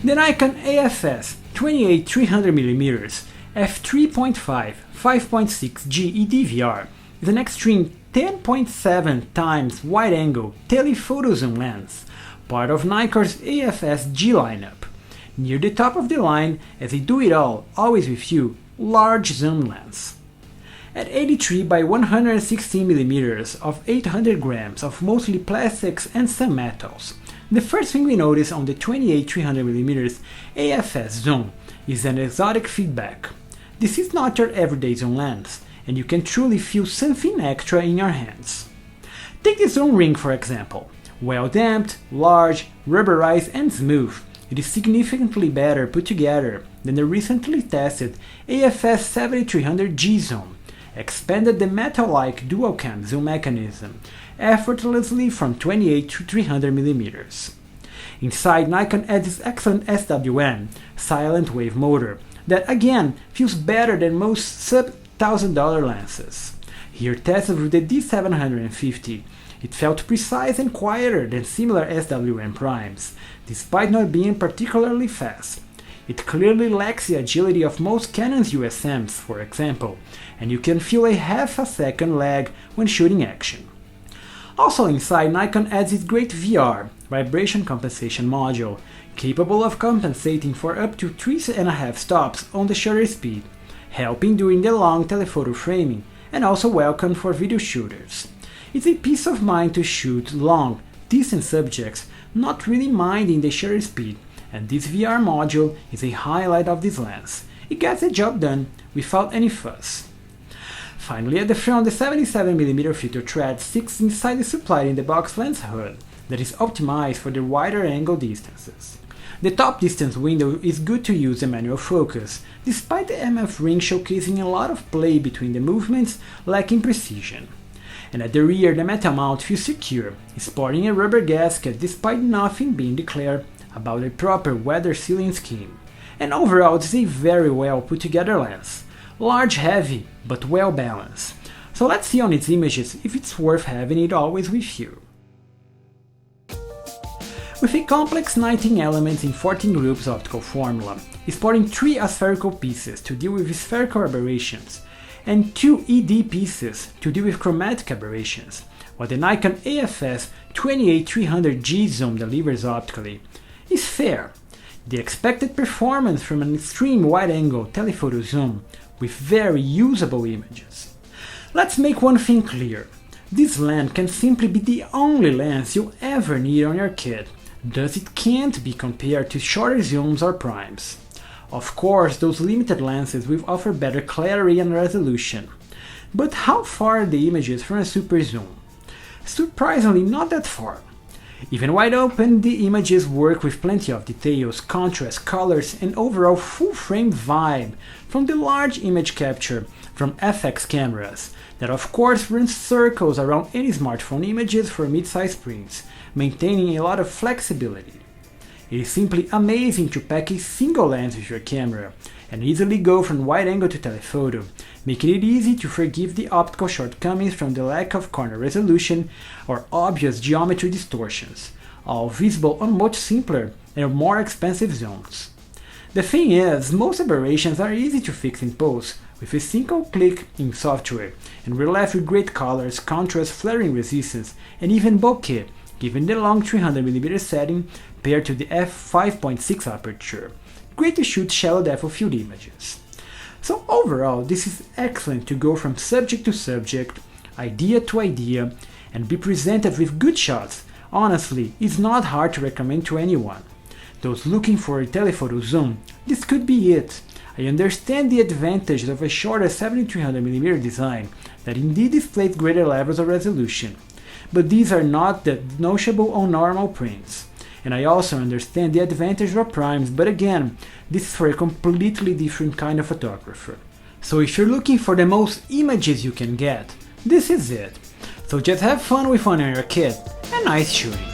The Nikon AF-S 28-300mm f3.5 5.6G EDVR is an extreme 10.7 times wide-angle telephoto zoom lens, part of Nikon's AF-S G lineup. Near the top of the line, as a do-it-all, always with you, large zoom lens. At 83 by 116mm of 800 grams of mostly plastics and some metals, the first thing we notice on the 28-300mm AF-S zoom is an exotic feedback. This is not your everyday zoom lens, and you can truly feel something extra in your hands. Take the zoom ring for example. Well damped, large, rubberized and smooth, it is significantly better put together than the recently tested AF-S 7300G zoom, expanded the metal-like dual-cam zoom mechanism effortlessly from 28 to 300mm. Inside, Nikon adds its excellent SWM, silent wave motor, that again feels better than most sub-$1,000 lenses. Here tested with the D750, it felt precise and quieter than similar SWM primes, despite not being particularly fast. It clearly lacks the agility of most Canon's USMs, for example, and you can feel a half a second lag when shooting action. Also inside, Nikon adds its great VR, vibration compensation module, capable of compensating for up to 3.5 stops on the shutter speed, helping during the long telephoto framing, and also welcome for video shooters. It's a peace of mind to shoot long, distant subjects, not really minding the shutter speed, and this VR module is a highlight of this lens. It gets the job done without any fuss. Finally, at the front, the 77mm filter thread sits inside the supplied in the box lens hood that is optimized for the wider angle distances. The top distance window is good to use the manual focus, despite the MF ring showcasing a lot of play between the movements lacking precision. And at the rear, the metal mount feels secure, sporting a rubber gasket despite nothing being declared about a proper weather sealing scheme. And overall, it is a very well put together lens. Large, heavy, but well balanced. So let's see on its images if it's worth having it always with you. With a complex 19 elements in 14 groups optical formula, sporting 3 aspherical pieces to deal with spherical aberrations, and 2 ED pieces to deal with chromatic aberrations, what the Nikon AF-S 28-300G zoom delivers optically is fair. The expected performance from an extreme wide-angle telephoto zoom with very usable images. Let's make one thing clear. This lens can simply be the only lens you'll ever need on your kit, thus it can't be compared to shorter zooms or primes. Of course, those limited lenses will offer better clarity and resolution. But how far are the images from a super zoom? Surprisingly, not that far. Even wide open, the images work with plenty of details, contrast, colors, and overall full-frame vibe from the large image capture from FX cameras, that of course runs circles around any smartphone images for mid-size prints, maintaining a lot of flexibility. It is simply amazing to pack a single lens with your camera, and easily go from wide-angle to telephoto, making it easy to forgive the optical shortcomings from the lack of corner resolution or obvious geometry distortions, all visible on much simpler and more expensive zooms. The thing is, most aberrations are easy to fix in post with a single click in software, and we're left with great colors, contrast, flaring resistance, and even bokeh, given the long 300mm setting paired to the f5.6 aperture. Great to shoot shallow depth of field images. So overall, this is excellent to go from subject to subject, idea to idea, and be presented with good shots. Honestly, it's not hard to recommend to anyone. Those looking for a telephoto zoom, this could be it. I understand the advantage of a shorter 7300mm design that indeed displays greater levels of resolution, but these are not that noticeable on normal prints. And I also understand the advantage of primes, but again, this is for a completely different kind of photographer. So if you're looking for the most images you can get, this is it. So just have fun with one on your kit, and nice shooting!